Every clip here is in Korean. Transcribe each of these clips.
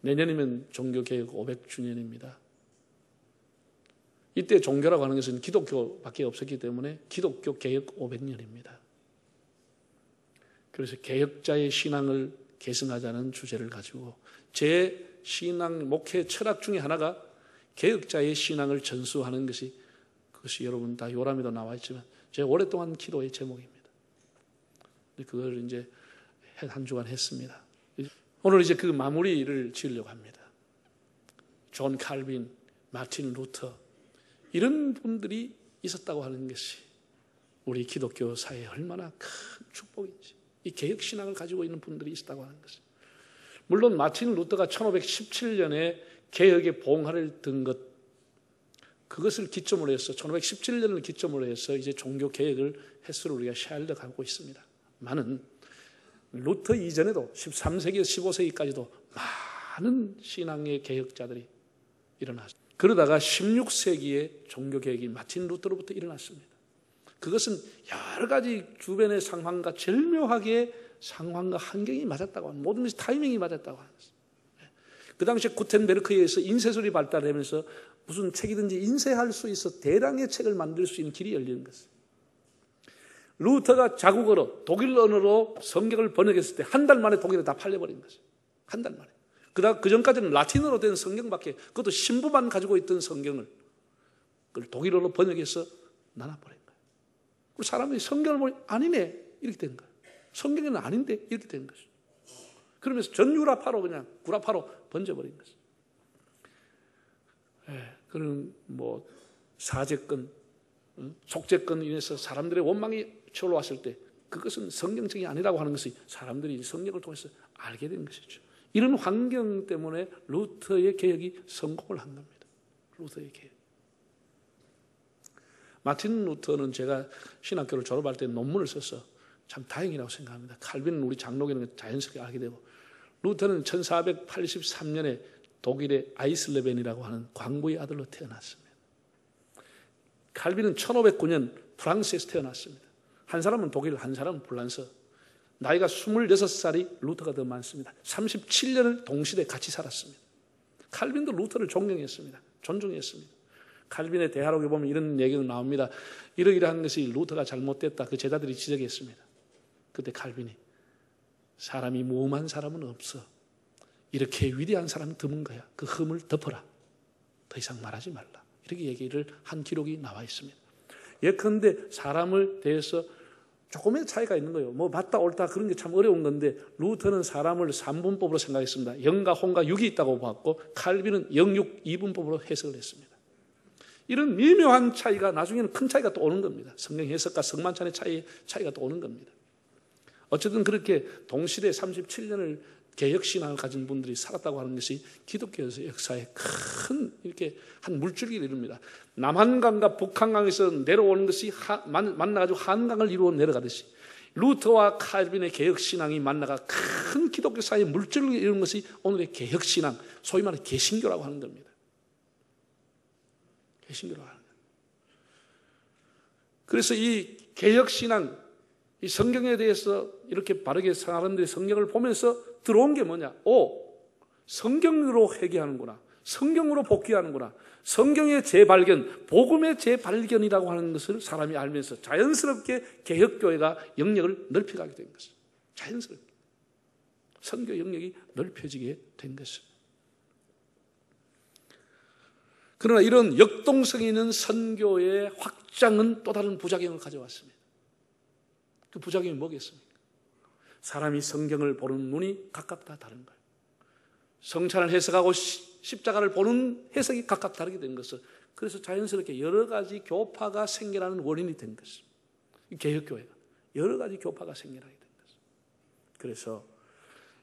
내년이면 종교개혁 500주년입니다. 이때 종교라고 하는 것은 기독교밖에 없었기 때문에 기독교 개혁 500년입니다. 그래서 개혁자의 신앙을 계승하자는 주제를 가지고 제 신앙 목회 철학 중에 하나가 개혁자의 신앙을 전수하는 것이, 그것이 여러분 다 요람에도 나와 있지만 제 오랫동안 기도의 제목입니다. 그걸 이제 한 주간 했습니다. 오늘 이제 그 마무리를 지으려고 합니다. 존 칼빈, 마틴 루터, 이런 분들이 있었다고 하는 것이 우리 기독교 사회에 얼마나 큰 축복인지, 이 개혁신앙을 가지고 있는 분들이 있었다고 하는 것이. 물론 마틴 루터가 1517년에 개혁의 봉화를 든 것, 그것을 기점으로 해서 1517년을 기점으로 해서 이제 종교 개혁을 횟수를 우리가 샤일드하고 있습니다. 많은 루터 이전에도 13세기에서 15세기까지도 많은 신앙의 개혁자들이 일어났습니다. 그러다가 16세기에 종교개혁이 마틴 루터로부터 일어났습니다. 그것은 여러 가지 주변의 상황과 절묘하게 상황과 환경이 맞았다고 하는, 모든 것이 타이밍이 맞았다고 하는 것입니다. 그 당시에 구텐베르크에 의해서 인쇄술이 발달하면서 무슨 책이든지 인쇄할 수 있어 대량의 책을 만들 수 있는 길이 열리는 것입니다. 루터가 자국어로 독일 언어로 성경을 번역했을 때 한 달 만에 독일에 다 팔려버린 것입니다. 한 달 만에. 그 전까지는 라틴어로 된 성경밖에, 그것도 신부만 가지고 있던 성경을 그걸 독일어로 번역해서 나눠버린 거예요. 그리고 사람들이 성경을 보니 아니네 이렇게 된 거예요. 성경은 아닌데 이렇게 된 것이죠. 그러면서 전 유라파로 그냥 구라파로 번져버린 것이죠. 그런 뭐 사제권, 속죄권 인해서 사람들의 원망이 쳐올라왔을 때 그것은 성경적이 아니라고 하는 것이 사람들이 성경을 통해서 알게 된 것이죠. 이런 환경 때문에 루터의 개혁이 성공을 한 겁니다. 루터의 개혁. 마틴 루터는 제가 신학교를 졸업할 때 논문을 써서 참 다행이라고 생각합니다. 칼빈은 우리 장로교는 자연스럽게 알게 되고, 루터는 1483년에 독일의 아이슬레벤이라고 하는 광부의 아들로 태어났습니다. 칼빈은 1509년 프랑스에서 태어났습니다. 한 사람은 독일, 한 사람은 프랑스. 나이가 26살이 루터가 더 많습니다. 37년을 동시대에 같이 살았습니다. 칼빈도 루터를 존경했습니다. 존중했습니다. 칼빈의 대화록에 보면 이런 얘기가 나옵니다. 이러이러한 것이 루터가 잘못됐다. 그 제자들이 지적했습니다. 그때 칼빈이 사람이 무험한 사람은 없어. 이렇게 위대한 사람은 드문 거야. 그 흠을 덮어라. 더 이상 말하지 말라. 이렇게 얘기를 한 기록이 나와 있습니다. 예컨대 사람을 대해서 조금의 차이가 있는 거예요. 뭐 맞다 옳다 그런 게 참 어려운 건데, 루터는 사람을 3분법으로 생각했습니다. 0과 혼과 6이 있다고 봤고, 칼빈은 0, 6, 2분법으로 해석을 했습니다. 이런 미묘한 차이가 나중에는 큰 차이가 또 오는 겁니다. 성경 해석과 성만찬의 차이가 또 오는 겁니다. 어쨌든 그렇게 동시대 37년을 개혁신앙을 가진 분들이 살았다고 하는 것이 기독교 역사에 큰 이렇게 한 물줄기를 이룹니다. 남한강과 북한강에서 내려오는 것이 만나가지고 한강을 이루어 내려가듯이, 루터와 칼빈의 개혁신앙이 만나가 큰 기독교 사회의 물줄기를 이루는 것이 오늘의 개혁신앙, 소위 말하는 개신교라고 하는 겁니다. 개신교라고 하는 겁니다. 그래서 이 개혁신앙, 이 성경에 대해서 이렇게 바르게 사람들이 성경을 보면서 들어온 게 뭐냐? 성경으로 회개하는구나. 성경으로 복귀하는구나. 성경의 재발견, 복음의 재발견이라고 하는 것을 사람이 알면서 자연스럽게 개혁교회가 영역을 넓혀가게 된 것입니다. 자연스럽게. 선교 영역이 넓혀지게 된 것입니다. 그러나 이런 역동성이 있는 선교의 확장은 또 다른 부작용을 가져왔습니다. 그 부작용이 뭐겠습니까? 사람이 성경을 보는 눈이 각각 다 다른 거예요. 성찬을 해석하고 십자가를 보는 해석이 각각 다르게 된 것을, 그래서 자연스럽게 여러 가지 교파가 생겨나는 원인이 된 것입니다. 개혁교회가 여러 가지 교파가 생겨나게 된 것입니다. 그래서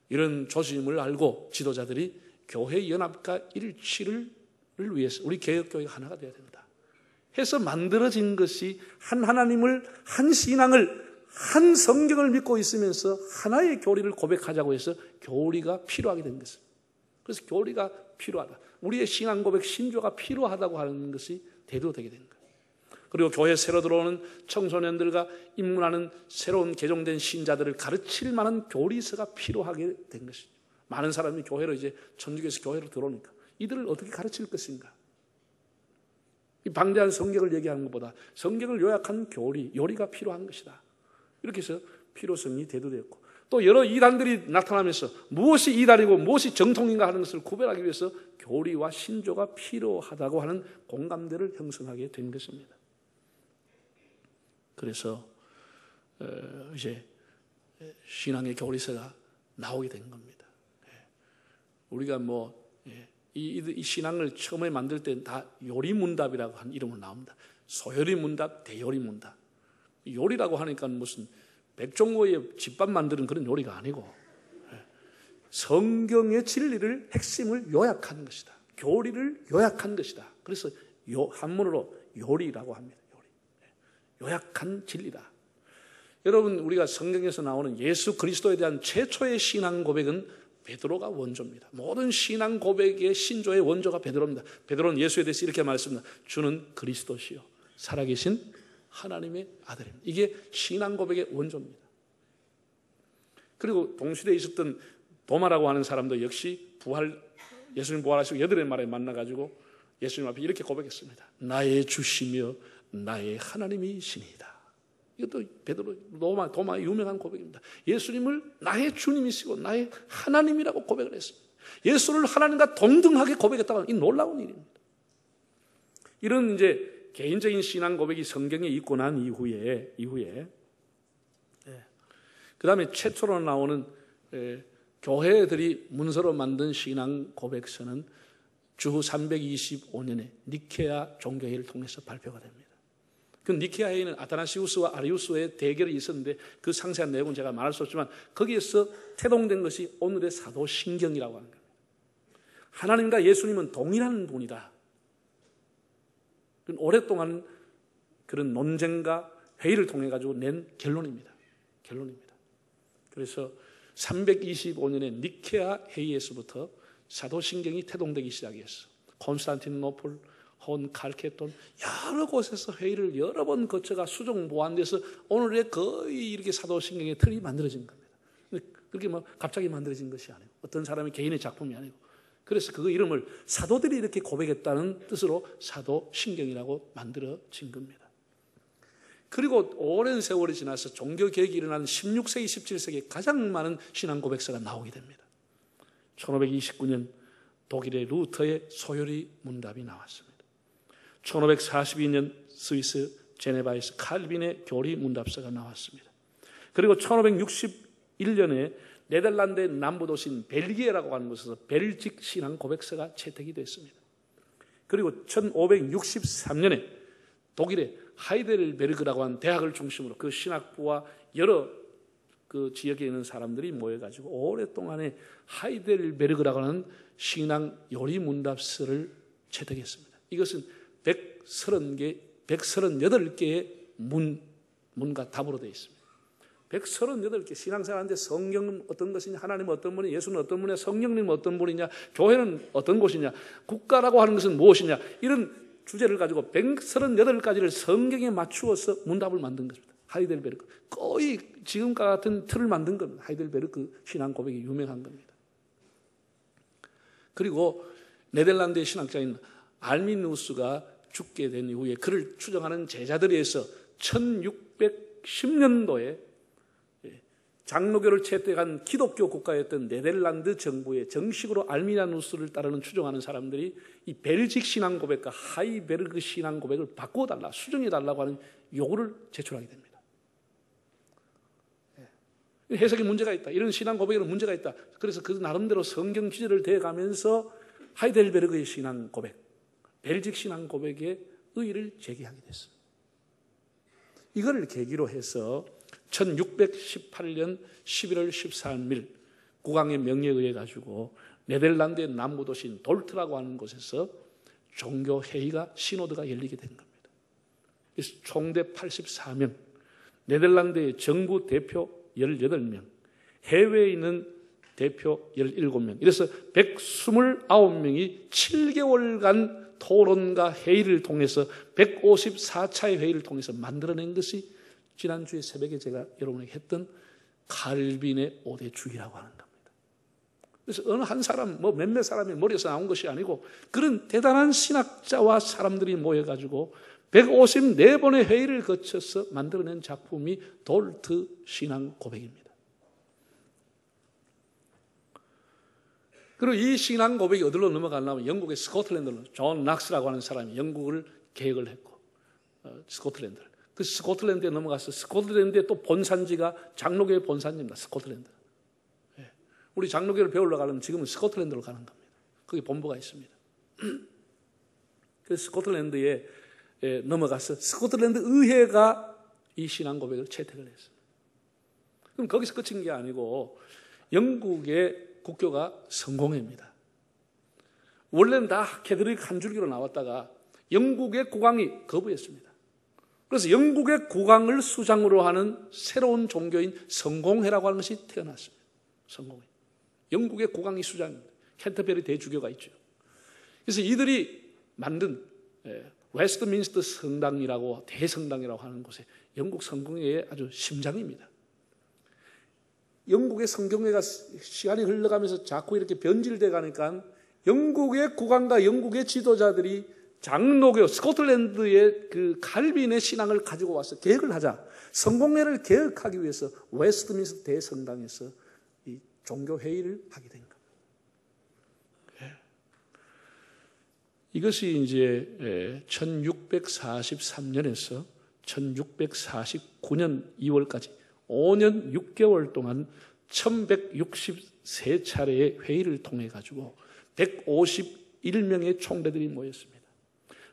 이런 조짐을 알고 지도자들이 교회 연합과 일치를 위해서 우리 개혁교회가 하나가 되어야 된다 해서 만들어진 것이 한 하나님을, 한 신앙을, 한 성경을 믿고 있으면서 하나의 교리를 고백하자고 해서 교리가 필요하게 된 것입니다. 그래서 교리가 필요하다. 우리의 신앙 고백, 신조가 필요하다고 하는 것이 대두되게 된 거예요. 그리고 교회에 새로 들어오는 청소년들과 입문하는 새로운 개종된 신자들을 가르칠 만한 교리서가 필요하게 된 것이죠. 많은 사람이 교회로 이제 천주교에서 교회로 들어오니까 이들을 어떻게 가르칠 것인가? 이 방대한 성경을 얘기하는 것보다 성경을 요약한 교리, 요리가 필요한 것이다. 이렇게 해서 필요성이 대두되었고, 또 여러 이단들이 나타나면서 무엇이 이단이고 무엇이 정통인가 하는 것을 구별하기 위해서 교리와 신조가 필요하다고 하는 공감대를 형성하게 된 것입니다. 그래서 이제 신앙의 교리서가 나오게 된 겁니다. 우리가 이 신앙을 처음에 만들 때는 다 요리문답이라고 한 이름으로 나옵니다. 소요리문답, 대요리문답. 요리라고 하니까 무슨 백종고의 집밥 만드는 그런 요리가 아니고 성경의 진리를 핵심을 요약하는 것이다. 교리를 요약한 것이다. 그래서 한문으로 요리라고 합니다. 요약한 진리다. 여러분, 우리가 성경에서 나오는 예수 그리스도에 대한 최초의 신앙 고백은 베드로가 원조입니다. 모든 신앙 고백의 신조의 원조가 베드로입니다. 베드로는 예수에 대해서 이렇게 말했습니다. 주는 그리스도시요 살아계신 하나님의 아들입니다. 이게 신앙 고백의 원조입니다. 그리고 동시대에 있었던 도마라고 하는 사람도 역시 예수님 부활하시고 여덟의 말에 만나가지고 예수님 앞에 이렇게 고백했습니다. 나의 주시며 나의 하나님이시니이다. 이것도 베드로 도마의 유명한 고백입니다. 예수님을 나의 주님이시고 나의 하나님이라고 고백을 했습니다. 예수를 하나님과 동등하게 고백했다고 하는 이 놀라운 일입니다. 이런 이제 개인적인 신앙 고백이 성경에 있고 난 이후에 그 다음에 최초로 나오는 교회들이 문서로 만든 신앙 고백서는 주후 325년에 니케아 종교회의를 통해서 발표가 됩니다. 그 니케아 회의는 아타나시우스와 아리우스의 대결이 있었는데 그 상세한 내용은 제가 말할 수 없지만 거기에서 태동된 것이 오늘의 사도신경이라고 하는 겁니다. 하나님과 예수님은 동일한 분이다. 오랫동안 그런 논쟁과 회의를 통해 가지고 낸 결론입니다. 그래서 325년에 니케아 회의에서부터 사도신경이 태동되기 시작했어. 콘스탄티노플, 혼, 칼케돈 여러 곳에서 회의를 여러 번 거쳐가 수정 보완돼서 오늘의 거의 이렇게 사도신경의 틀이 만들어진 겁니다. 그렇게 갑자기 만들어진 것이 아니고 어떤 사람의 개인의 작품이 아니고 그래서 그 이름을 사도들이 이렇게 고백했다는 뜻으로 사도신경이라고 만들어진 겁니다. 그리고 오랜 세월이 지나서 종교개혁이 일어나는 16세기, 17세기에 가장 많은 신앙 고백서가 나오게 됩니다. 1529년 독일의 루터의 소요리 문답이 나왔습니다. 1542년 스위스 제네바에서 칼빈의 교리 문답서가 나왔습니다. 그리고 1561년에 네덜란드의 남부도시인 벨기에라고 하는 곳에서 벨직 신앙 고백서가 채택이 됐습니다. 그리고 1563년에 독일의 하이델베르그라고 하는 대학을 중심으로 그 신학부와 여러 그 지역에 있는 사람들이 모여가지고 오랫동안에 하이델베르그라고 하는 신앙 요리 문답서를 채택했습니다. 이것은 138개의 문과 답으로 되어 있습니다. 138개 신앙생활하는데 성경은 어떤 것이냐, 하나님은 어떤 분이냐, 예수는 어떤 분이냐, 성령님은 어떤 분이냐, 교회는 어떤 곳이냐, 국가라고 하는 것은 무엇이냐, 이런 주제를 가지고 138가지를 성경에 맞추어서 문답을 만든 것입니다. 하이델베르크 거의 지금과 같은 틀을 만든 겁니다. 하이델베르크 신앙 고백이 유명한 겁니다. 그리고 네덜란드의 신학자인 알미누스가 죽게 된 이후에 그를 추정하는 제자들에 의해서 1610년도에 장로교를 채택한 기독교 국가였던 네덜란드 정부의 정식으로 알미나누스를 따르는 추종하는 사람들이 이 벨직 신앙 고백과 하이베르그 신앙 고백을 바꿔달라, 수정해달라고 하는 요구를 제출하게 됩니다. 해석에 문제가 있다. 이런 신앙 고백에는 문제가 있다. 그래서 그 나름대로 성경 기제를 대가면서 하이델베르그의 신앙 고백, 벨직 신앙 고백에 의의를 제기하게 됐습니다. 이거를 계기로 해서 1618년 11월 13일 국왕의 명령에 의해 가지고 네덜란드의 남부도시인 돌트라고 하는 곳에서 종교회의가 시노드가 열리게 된 겁니다. 그래서 총대 84명, 네덜란드의 정부 대표 18명, 해외에 있는 대표 17명, 이래서 129명이 7개월간 토론과 회의를 통해서 154차의 회의를 통해서 만들어낸 것이 지난주에 새벽에 제가 여러분에게 했던 칼빈의 5대 주의라고 하는 겁니다. 그래서 어느 한 사람, 몇몇 사람의 머리에서 나온 것이 아니고 그런 대단한 신학자와 사람들이 모여가지고 154번의 회의를 거쳐서 만들어낸 작품이 돌트 신앙 고백입니다. 그리고 이 신앙 고백이 어디로 넘어가려면 영국의 스코틀랜드로 존 낙스라고 하는 사람이 영국을 개혁을 했고 스코틀랜드를. 그 스코틀랜드에 넘어가서 스코틀랜드의 또 본산지가 장로교의 본산지입니다. 스코틀랜드. 우리 장로교를 배우러 가려면 지금은 스코틀랜드로 가는 겁니다. 거기 본부가 있습니다. 그래서 스코틀랜드에 넘어가서 스코틀랜드 의회가 이 신앙 고백을 채택을 했습니다. 그럼 거기서 끝인 게 아니고 영국의 국교가 성공회입니다. 원래는 다 캐톨릭 한 줄기로 나왔다가 영국의 국왕이 거부했습니다. 그래서 영국의 국왕을 수장으로 하는 새로운 종교인 성공회라고 하는 것이 태어났습니다. 성공회. 영국의 국왕이 수장입니다. 캔터베리 대주교가 있죠. 그래서 이들이 만든 웨스트민스터 성당이라고 대성당이라고 하는 곳에 영국 성공회의 아주 심장입니다. 영국의 성경회가 시간이 흘러가면서 자꾸 이렇게 변질돼 가니까 영국의 국왕과 영국의 지도자들이 장로교 스코틀랜드의 그 칼빈의 신앙을 가지고 와서 개혁을 하자. 성공회를 개혁하기 위해서 웨스트민스터 대성당에서 이 종교 회의를 하게 된 겁니다. 이것이 이제 1643년에서 1649년 2월까지 5년 6개월 동안 1163차례의 회의를 통해 가지고 151명의 총대들이 모였습니다.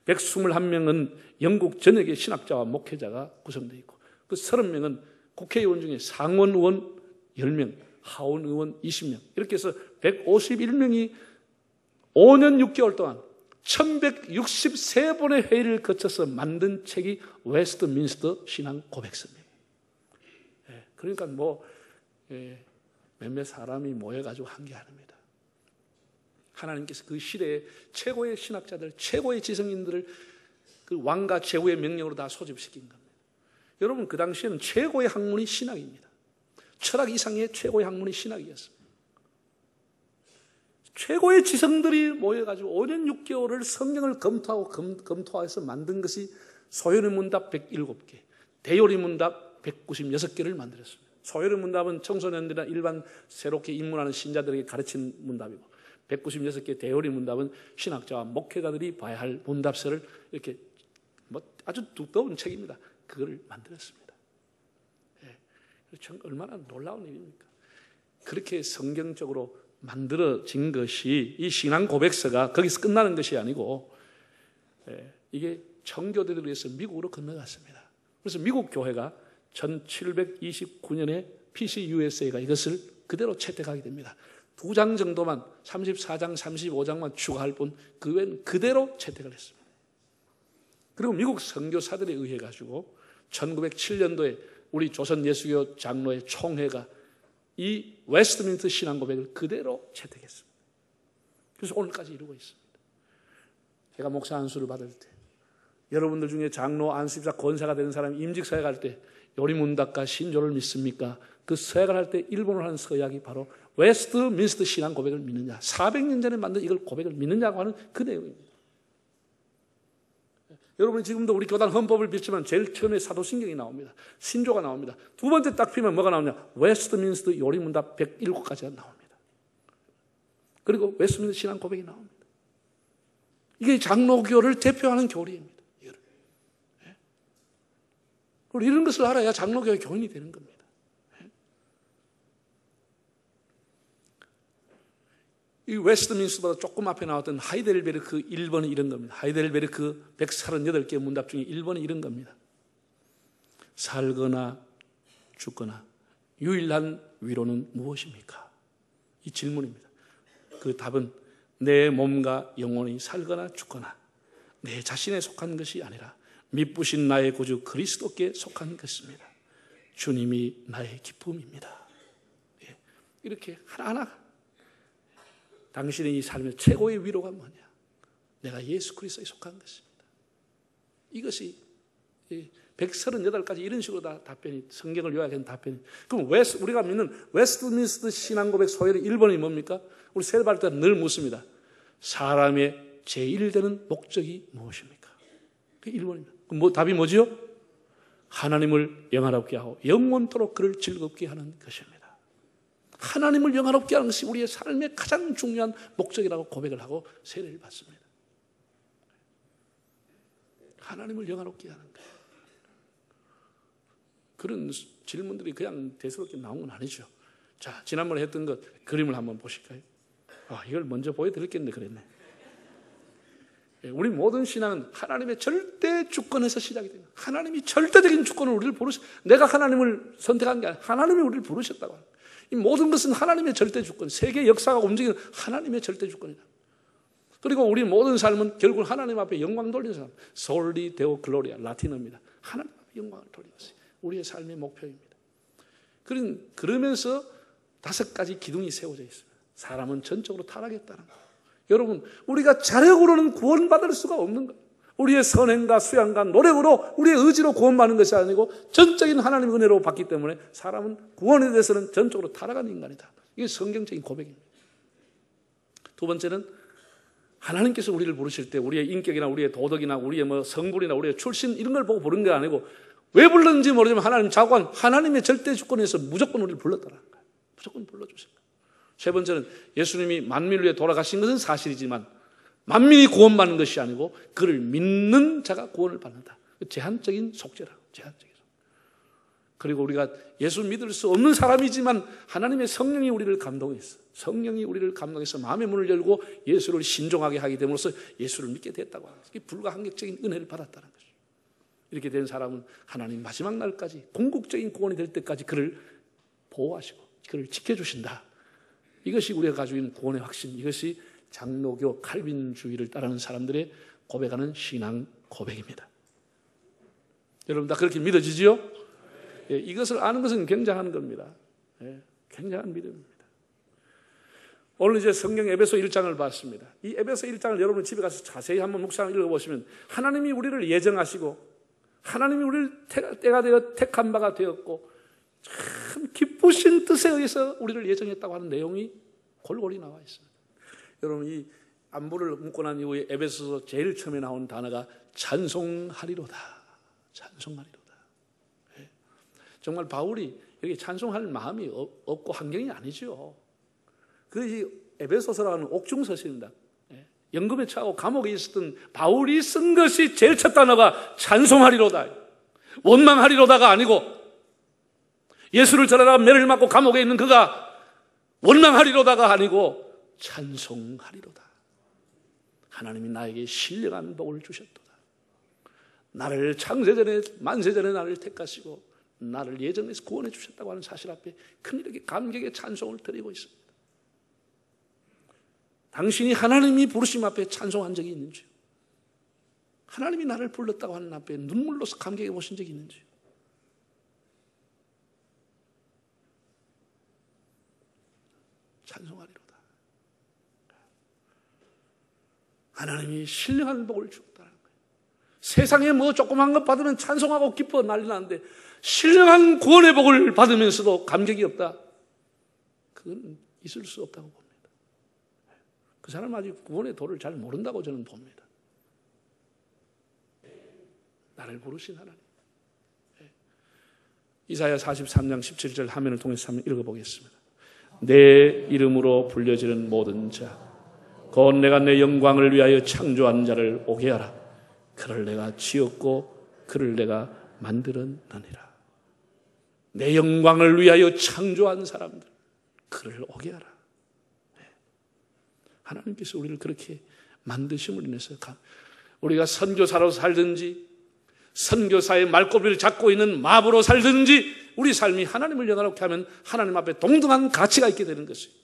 121명은 영국 전역의 신학자와 목회자가 구성되어 있고 그 30명은 국회의원 중에 상원 의원 10명, 하원 의원 20명 이렇게 해서 151명이 5년 6개월 동안 1163번의 회의를 거쳐서 만든 책이 웨스트민스터 신앙 고백서입니다. 그러니까 몇몇 사람이 모여가지고 한 게 아닙니다. 하나님께서 그 시대의 최고의 신학자들, 최고의 지성인들을 그 왕과 제후의 명령으로 다 소집시킨 겁니다. 여러분 그 당시에는 최고의 학문이 신학입니다. 철학 이상의 최고의 학문이 신학이었습니다. 최고의 지성들이 모여가지고 5년 6개월을 성경을 검토해서 만든 것이 소요리 문답 107개, 대요리 문답 196개를 만들었습니다. 소요리 문답은 청소년들이나 일반 새롭게 입문하는 신자들에게 가르친 문답이고 196개 대요리 문답은 신학자와 목회자들이 봐야 할 문답서를 이렇게 아주 두꺼운 책입니다. 그거를 만들었습니다. 참 얼마나 놀라운 일입니까? 그렇게 성경적으로 만들어진 것이 이 신앙 고백서가 거기서 끝나는 것이 아니고 이게 청교도들을 위해서 미국으로 건너갔습니다. 그래서 미국 교회가 1729년에 PCUSA가 이것을 그대로 채택하게 됩니다. 2장 정도만 34장, 35장만 추가할 뿐 그 외에는 그대로 채택을 했습니다. 그리고 미국 선교사들에 의해 가지고 1907년도에 우리 조선 예수교 장로의 총회가 이 웨스트민스터 신앙 고백을 그대로 채택했습니다. 그래서 오늘까지 이루고 있습니다. 제가 목사 안수를 받을 때 여러분들 중에 장로, 안수집사, 권사가 되는 사람이 임직사역 할 때 요리문답과 신조를 믿습니까? 그 서약을 할 때 일본어로 하는 서약이 바로 웨스트민스터 신앙 고백을 믿느냐, 400년 전에 만든 이걸 고백을 믿느냐고 하는 그 내용입니다. 여러분이 지금도 우리 교단 헌법을 믿지만 제일 처음에 사도신경이 나옵니다. 신조가 나옵니다. 두 번째 딱 피면 뭐가 나오냐? 웨스트민스터 요리문답 107가지가 나옵니다. 그리고 웨스트민스터 신앙 고백이 나옵니다. 이게 장로교를 대표하는 교리입니다. 그리고 이런 것을 알아야 장로교의 교인이 되는 겁니다. 이 웨스트민스터보다 조금 앞에 나왔던 하이델베르크 1번은 이런 겁니다. 하이델베르크 138개 문답 중에 1번은 이런 겁니다. 살거나 죽거나 유일한 위로는 무엇입니까? 이 질문입니다. 그 답은 내 몸과 영혼이 살거나 죽거나 내 자신에 속한 것이 아니라 미쁘신 나의 구주 그리스도께 속한 것입니다. 주님이 나의 기쁨입니다. 이렇게 하나하나 당신의 이 삶의 최고의 위로가 뭐냐? 내가 예수 그리스도에 속한 것입니다. 이것이 138가지 이런 식으로 다 답변이, 성경을 요약한 답변이. 그럼 우리가 믿는 웨스트민스터 신앙고백 소열의 1번이 뭡니까? 우리 세례받을 때 늘 묻습니다. 사람의 제1되는 목적이 무엇입니까? 그게 1번입니다. 그럼 답이 뭐지요? 하나님을 영화롭게 하고 영원토록 그를 즐겁게 하는 것입니다. 하나님을 영화롭게 하는 것이 우리의 삶의 가장 중요한 목적이라고 고백을 하고 세례를 받습니다. 하나님을 영화롭게 하는 거예요. 그런 질문들이 그냥 대수롭게 나온 건 아니죠. 자, 지난번에 했던 것 그림을 한번 보실까요? 이걸 먼저 보여드렸겠는데 그랬네. 우리 모든 신앙은 하나님의 절대 주권에서 시작이 됩니다. 하나님이 절대적인 주권을 우리를 내가 하나님을 선택한 게 아니라 하나님이 우리를 부르셨다고 합니다. 이 모든 것은 하나님의 절대 주권, 세계 역사가 움직이는 하나님의 절대 주권이다. 그리고 우리 모든 삶은 결국 하나님 앞에 영광 돌리는 사람, 솔리 데오 글로리아, 라틴어입니다. 하나님 앞에 영광을 돌리는 것이 우리의 삶의 목표입니다. 그러면서 5가지 기둥이 세워져 있습니다. 사람은 전적으로 타락했다는 것. 여러분, 우리가 자력으로는 구원받을 수가 없는 거예요. 우리의 선행과 수양과 노력으로 우리의 의지로 구원받는 것이 아니고 전적인 하나님의 은혜로 받기 때문에 사람은 구원에 대해서는 전적으로 타락한 인간이다. 이게 성경적인 고백입니다. 두 번째는 하나님께서 우리를 부르실 때 우리의 인격이나 우리의 도덕이나 우리의 성분이나 우리의 출신 이런 걸 보고 부른 게 아니고 왜 불렀는지 모르지만 하나님 자관, 하나님의 절대 주권에서 무조건 우리를 불렀다는 거예요. 무조건 불러주신 거예요. 세 번째는 예수님이 만민을 위해 돌아가신 것은 사실이지만 만민이 구원받는 것이 아니고 그를 믿는 자가 구원을 받는다. 제한적인 속죄라. 제한적인 속죄. 그리고 우리가 예수 믿을 수 없는 사람이지만 하나님의 성령이 우리를 감동했어. 성령이 우리를 감동해서 마음의 문을 열고 예수를 신종하게 하기 때문에 예수를 믿게 됐다고 하는 것이 불가항력적인 은혜를 받았다는 것이죠. 이렇게 된 사람은 하나님 마지막 날까지 궁극적인 구원이 될 때까지 그를 보호하시고 그를 지켜주신다. 이것이 우리가 가지고 있는 구원의 확신, 이것이 장로교 칼빈주의를 따르는 사람들의 고백하는 신앙 고백입니다. 여러분 다 그렇게 믿어지지요? 이것을 아는 것은 굉장한 겁니다. 굉장한 믿음입니다. 오늘 이제 성경 에베소 1장을 봤습니다. 이 에베소 1장을 여러분 집에 가서 자세히 한번 묵상을 읽어보시면 하나님이 우리를 예정하시고 하나님이 우리를 때가 되어 택한 바가 되었고 참 기쁘신 뜻에 의해서 우리를 예정했다고 하는 내용이 골고루 나와 있습니다. 여러분 이 안부를 묻고 난 이후에 에베소서 제일 처음에 나온 단어가 찬송하리로다. 찬송하리로다. 정말 바울이 여기 찬송할 마음이 없고 환경이 아니죠. 그것이 에베소서라는 옥중서신입니다. 연금에 처하고 감옥에 있었던 바울이 쓴 것이 제일 첫 단어가 찬송하리로다. 원망하리로다가 아니고 예수를 전하다가 매를 맞고 감옥에 있는 그가 원망하리로다가 아니고 찬송하리로다. 하나님이 나에게 신령한 복을 주셨도다. 나를 창세전에 만세전에 나를 택하시고 나를 예정해서 구원해 주셨다고 하는 사실 앞에 큰일에게 감격의 찬송을 드리고 있습니다. 당신이 하나님이 부르심 앞에 찬송한 적이 있는지, 하나님이 나를 불렀다고 하는 앞에 눈물로서 감격해 보신 적이 있는지, 찬송하리로다. 하나님이 신령한 복을 주었다는 거예요. 세상에 뭐 조그만 것 받으면 찬송하고 기뻐 난리 나는데 신령한 구원의 복을 받으면서도 감격이 없다. 그건 있을 수 없다고 봅니다. 그 사람은 아직 구원의 도를 잘 모른다고 저는 봅니다. 나를 부르신 하나님. 이사야 43장 17절 화면을 통해서 한번 읽어보겠습니다. 내 이름으로 불려지는 모든 자, 곧 내가 내 영광을 위하여 창조한 자를 오게 하라. 그를 내가 지었고 그를 내가 만들었느니라. 내 영광을 위하여 창조한 사람들, 그를 오게 하라. 하나님께서 우리를 그렇게 만드심을 인해서 우리가 선교사로 살든지 선교사의 말꼬리를 잡고 있는 마부로 살든지 우리 삶이 하나님을 영화롭게 하면 하나님 앞에 동등한 가치가 있게 되는 것이에요.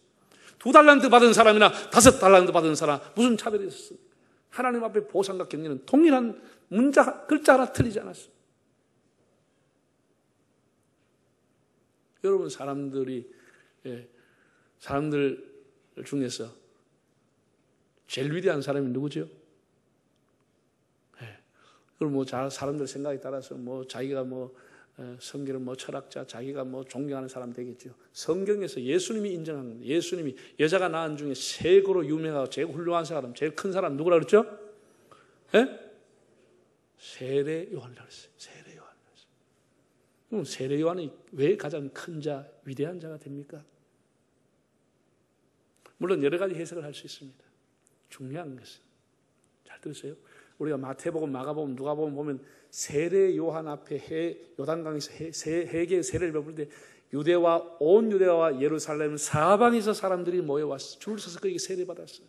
2달란트 받은 사람이나 5달란트 받은 사람 무슨 차별이 있었습니까? 하나님 앞에 보상과 격려는 동일한 글자 하나 틀리지 않았어요. 여러분 사람들 중에서 제일 위대한 사람이 누구죠? 그리고 뭐 사람들 생각에 따라서 뭐 자기가 뭐 성경은 뭐 철학자, 자기가 뭐 존경하는 사람 되겠죠. 성경에서 예수님이 인정한 겁니다. 예수님이 여자가 낳은 중에 최고로 유명하고 제일 훌륭한 사람, 제일 큰 사람 누구라 그랬죠? 예? 세례 요한이라고 했어요. 세례 요한. 그럼 세례 요한이 왜 가장 큰 자, 위대한 자가 됩니까? 물론 여러 가지 해석을 할 수 있습니다. 중요한 것은 잘 들으세요. 우리가 마태복음, 마가복음, 누가복음 보면 세례 요한 앞에 요단강에서 세 개의 세례를 베풀 때 온 유대와 예루살렘 사방에서 사람들이 모여왔어. 줄 서서 그에게 세례받았어요.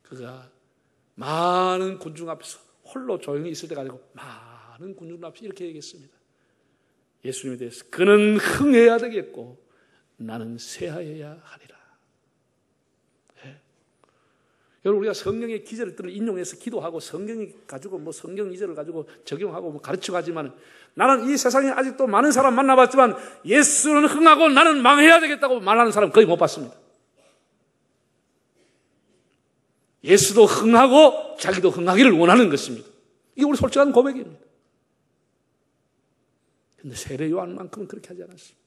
그가 많은 군중 앞에서 홀로 조용히 있을 때가 아니고 많은 군중 앞에서 이렇게 얘기했습니다. 예수님에 대해서 그는 흥해야 되겠고 나는 쇠하여야 하리라. 여러분, 우리가 성경의 기절들을 인용해서 기도하고 성경이 가지고 뭐 성경 기절을 가지고 적용하고 뭐 가르치고 하지만 나는 이 세상에 아직도 많은 사람 만나봤지만 예수는 흥하고 나는 망해야 되겠다고 말하는 사람 거의 못 봤습니다. 예수도 흥하고 자기도 흥하기를 원하는 것입니다. 이게 우리 솔직한 고백입니다. 그런데 세례 요한만큼은 그렇게 하지 않았습니다.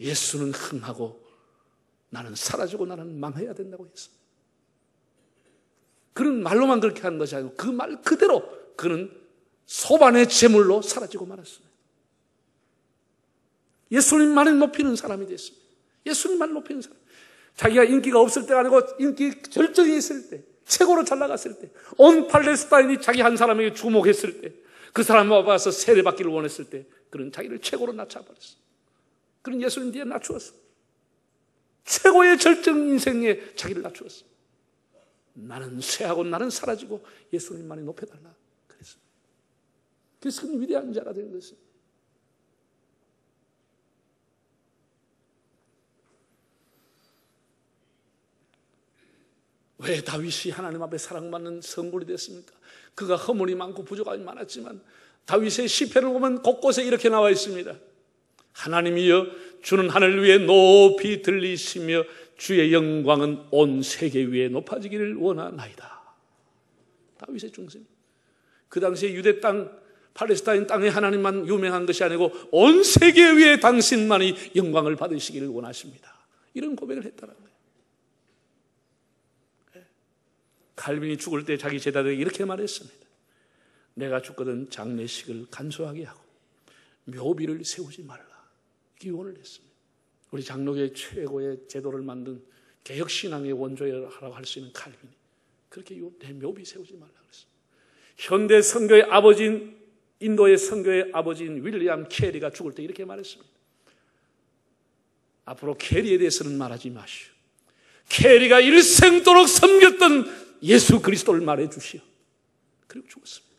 예수는 흥하고 나는 사라지고 나는 망해야 된다고 했습니다. 그는 말로만 그렇게 하는 것이 아니고 그 말 그대로 그는 소반의 제물로 사라지고 말았습니다. 예수님만을 높이는 사람이 됐습니다. 예수님만을 높이는 사람. 자기가 인기가 없을 때가 아니고 인기 절정이 있을 때, 최고로 잘 나갔을 때, 온 팔레스타인이 자기 한 사람에게 주목했을 때, 그 사람을 와서 세례받기를 원했을 때 그는 자기를 최고로 낮춰버렸어. 그는 예수님 뒤에 낮추었어. 최고의 절정 인생에 자기를 낮추었어. 나는 쇠하고 나는 사라지고 예수님만이 높여달라 그랬어요. 그래서 그는 위대한 자가 된 것입니다. 왜 다윗이 하나님 앞에 사랑받는 성골이 됐습니까? 그가 허물이 많고 부족함이 많았지만 다윗의 시편을 보면 곳곳에 이렇게 나와 있습니다. 하나님이여 주는 하늘 위에 높이 들리시며 주의 영광은 온 세계 위에 높아지기를 원하나이다. 다윗의 중심. 그 당시에 유대 땅, 팔레스타인 땅에 하나님만 유명한 것이 아니고 온 세계 위에 당신만이 영광을 받으시기를 원하십니다. 이런 고백을 했다는 거예요. 칼빈이 죽을 때 자기 제자들에게 이렇게 말했습니다. 내가 죽거든 장례식을 간소하게 하고 묘비를 세우지 말라. 기원을 했습니다. 우리 장로교의 최고의 제도를 만든 개혁신앙의 원조라고 할 수 있는 칼빈이 그렇게 내 묘비 세우지 말라 그랬습니다. 현대 선교의 아버지인 인도의 선교의 아버지인 윌리엄 캐리가 죽을 때 이렇게 말했습니다. 앞으로 캐리에 대해서는 말하지 마시오. 캐리가 일생도록 섬겼던 예수 그리스도를 말해 주시오. 그리고 죽었습니다.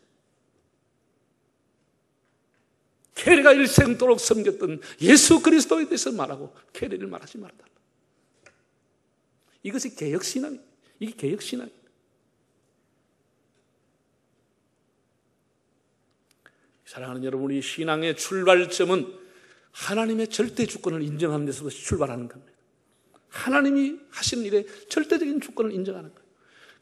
캐리가 일생도록 섬겼던 예수 그리스도에 대해서 말하고 캐리를 말하지 말아달라. 이것이 개혁신앙입니다. 이게 개혁신앙입니다. 사랑하는 여러분, 우리 신앙의 출발점은 하나님의 절대 주권을 인정하는 데서 출발하는 겁니다. 하나님이 하시는 일에 절대적인 주권을 인정하는 거예요.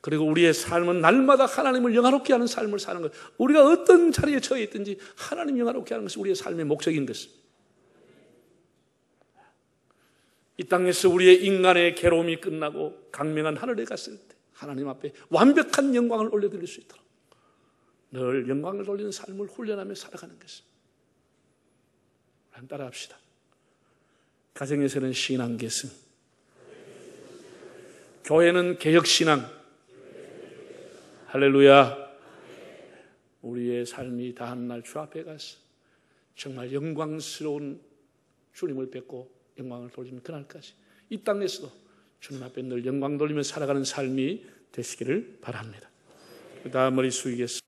그리고 우리의 삶은 날마다 하나님을 영화롭게 하는 삶을 사는 거예요. 우리가 어떤 자리에 처해 있든지 하나님 영화롭게 하는 것이 우리의 삶의 목적인 것입니다. 이 땅에서 우리의 인간의 괴로움이 끝나고 강명한 하늘에 갔을 때 하나님 앞에 완벽한 영광을 올려드릴 수 있도록 늘 영광을 돌리는 삶을 훈련하며 살아가는 것입니다. 한번 따라합시다. 가정에서는 신앙 계승, 교회는 개혁신앙. 할렐루야. 우리의 삶이 다한 날 주 앞에 가서 정말 영광스러운 주님을 뵙고 영광을 돌리는 그날까지 이 땅에서도 주님 앞에 늘 영광 돌리며 살아가는 삶이 되시기를 바랍니다. 그 다음 머리 숙이겠습니다.